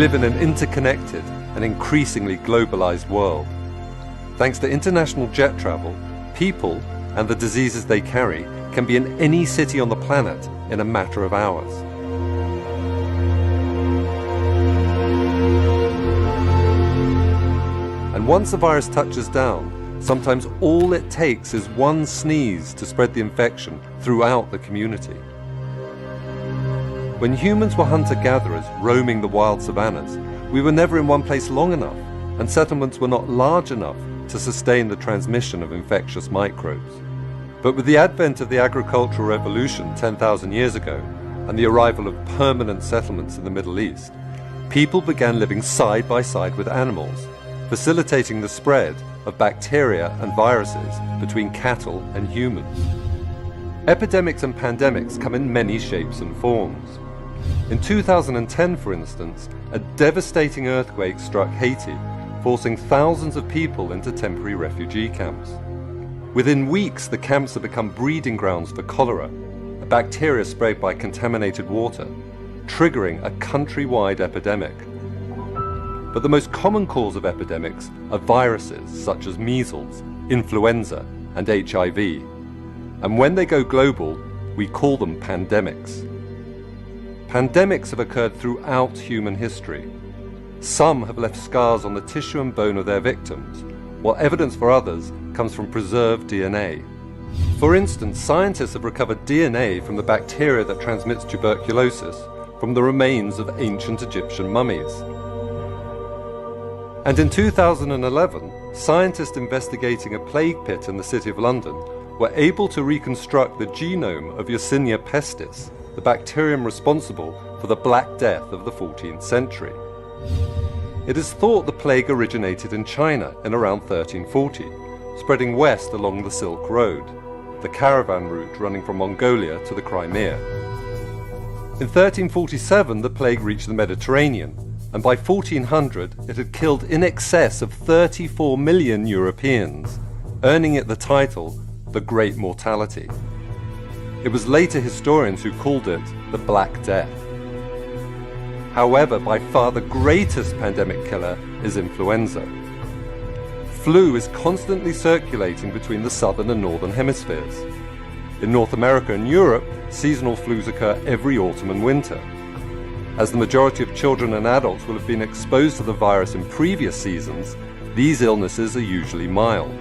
live in an interconnected and increasingly globalized world. Thanks to international jet travel, people and the diseases they carry can be in any city on the planet in a matter of hours. And once the virus touches down, sometimes all it takes is one sneeze to spread the infection throughout the community. When humans were hunter-gatherers roaming the wild savannas, we were never in one place long enough, and settlements were not large enough to sustain the transmission of infectious microbes. But with the advent of the agricultural revolution 10,000 years ago, and the arrival of permanent settlements in the Middle East, people began living side by side with animals, facilitating the spread of bacteria and viruses between cattle and humans. Epidemics and pandemics come in many shapes and forms. In 2010, for instance, a devastating earthquake struck Haiti, forcing thousands of people into temporary refugee camps. Within weeks, the camps had become breeding grounds for cholera, a bacteria spread by contaminated water, triggering a countrywide epidemic. But the most common cause of epidemics are viruses such as measles, influenza, and HIV. And when they go global, we call them pandemics. Pandemics have occurred throughout human history. Some have left scars on the tissue and bone of their victims, while evidence for others comes from preserved DNA. For instance, scientists have recovered DNA from the bacteria that transmits tuberculosis from the remains of ancient Egyptian mummies. And in 2011, scientists investigating a plague pit in the City of London were able to reconstruct the genome of Yersinia pestis, the bacterium responsible for the Black Death of the 14th century. It is thought the plague originated in China in around 1340, spreading west along the Silk Road, the caravan route running from Mongolia to the Crimea. In 1347, the plague reached the Mediterranean, and by 1400 it had killed in excess of 34 million Europeans, earning it the title, the Great Mortality. It was later historians who called it the Black Death. However, by far the greatest pandemic killer is influenza. Flu is constantly circulating between the southern and northern hemispheres. In North America and Europe, seasonal flus occur every autumn and winter. As the majority of children and adults will have been exposed to the virus in previous seasons, these illnesses are usually mild.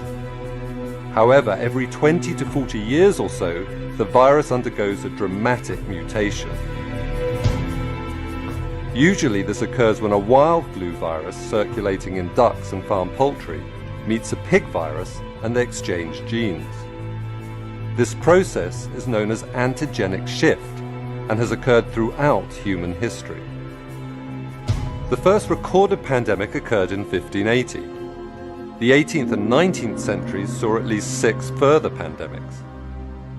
However, every 20 to 40 years or so, the virus undergoes a dramatic mutation. Usually this occurs when a wild flu virus circulating in ducks and farm poultry meets a pig virus and they exchange genes. This process is known as antigenic shift and has occurred throughout human history. The first recorded pandemic occurred in 1580. The 18th and 19th centuries saw at least 6 further pandemics.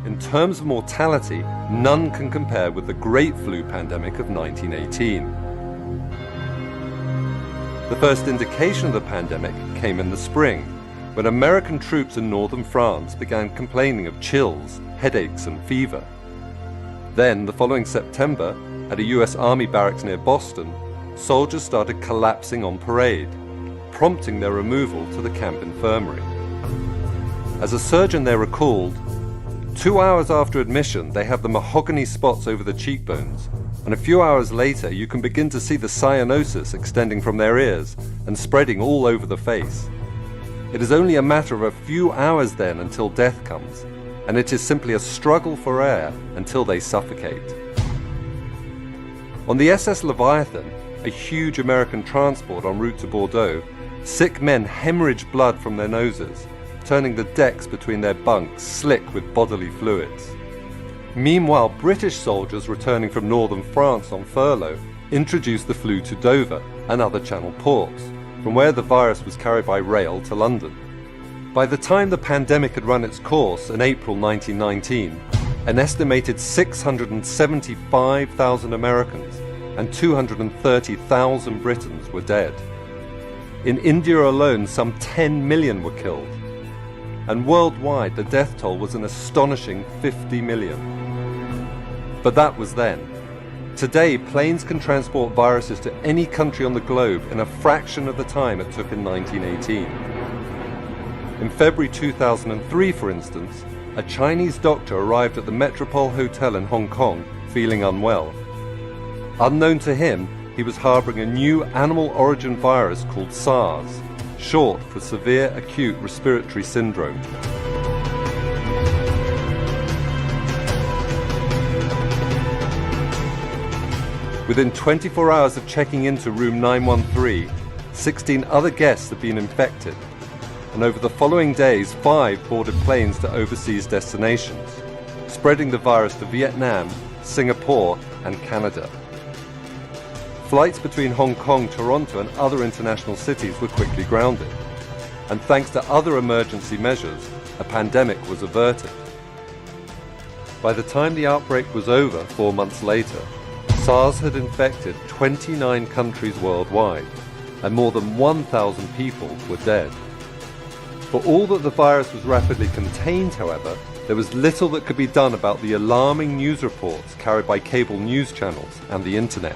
In terms of mortality, none can compare with the Great Flu pandemic of 1918. The first indication of the pandemic came in the spring, when American troops in northern France began complaining of chills, headaches, and fever. Then, the following September, at a US Army barracks near Boston, soldiers started collapsing on parade, prompting their removal to the camp infirmary. As a surgeon there recalled, 2 hours after admission they have the mahogany spots over the cheekbones, and a few hours later you can begin to see the cyanosis extending from their ears and spreading all over the face. It is only a matter of a few hours then until death comes, and it is simply a struggle for air until they suffocate. On the SS Leviathan, a huge American transport en route to Bordeaux, sick men hemorrhaged blood from their noses, turning the decks between their bunks slick with bodily fluids. Meanwhile, British soldiers returning from northern France on furlough introduced the flu to Dover and other Channel ports, from where the virus was carried by rail to London. By the time the pandemic had run its course in April 1919, an estimated 675,000 Americans and 230,000 Britons were dead. In India alone, some 10 million were killed. And worldwide, the death toll was an astonishing 50 million. But that was then. Today, planes can transport viruses to any country on the globe in a fraction of the time it took in 1918. In February 2003, for instance, a Chinese doctor arrived at the Metropole Hotel in Hong Kong feeling unwell. Unknown to him, he was harboring a new animal origin virus called SARS, short for Severe Acute Respiratory Syndrome. Within 24 hours of checking into room 913, 16 other guests had been infected, and over the following days, 5 boarded planes to overseas destinations, spreading the virus to Vietnam, Singapore, and Canada. Flights between Hong Kong, Toronto, and other international cities were quickly grounded, and thanks to other emergency measures, a pandemic was averted. By the time the outbreak was over 4 months later, SARS had infected 29 countries worldwide, and more than 1,000 people were dead. For all that the virus was rapidly contained, however, there was little that could be done about the alarming news reports carried by cable news channels and the internet.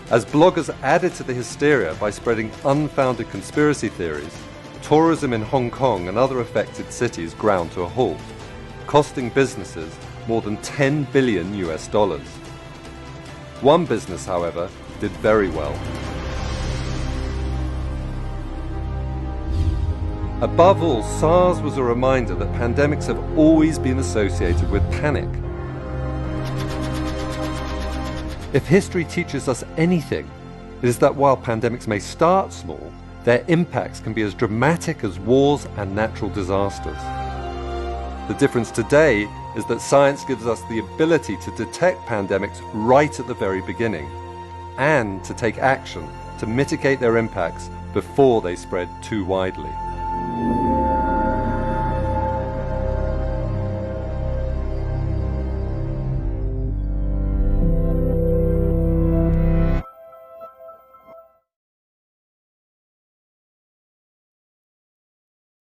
As bloggers added to the hysteria by spreading unfounded conspiracy theories, tourism in Hong Kong and other affected cities ground to a halt, costing businesses more than $10 billion. One business, however, did very well. Above all, SARS was a reminder that pandemics have always been associated with panic. If history teaches us anything, it is that while pandemics may start small, their impacts can be as dramatic as wars and natural disasters. The difference today is that science gives us the ability to detect pandemics right at the very beginning, and to take action to mitigate their impacts before they spread too widely.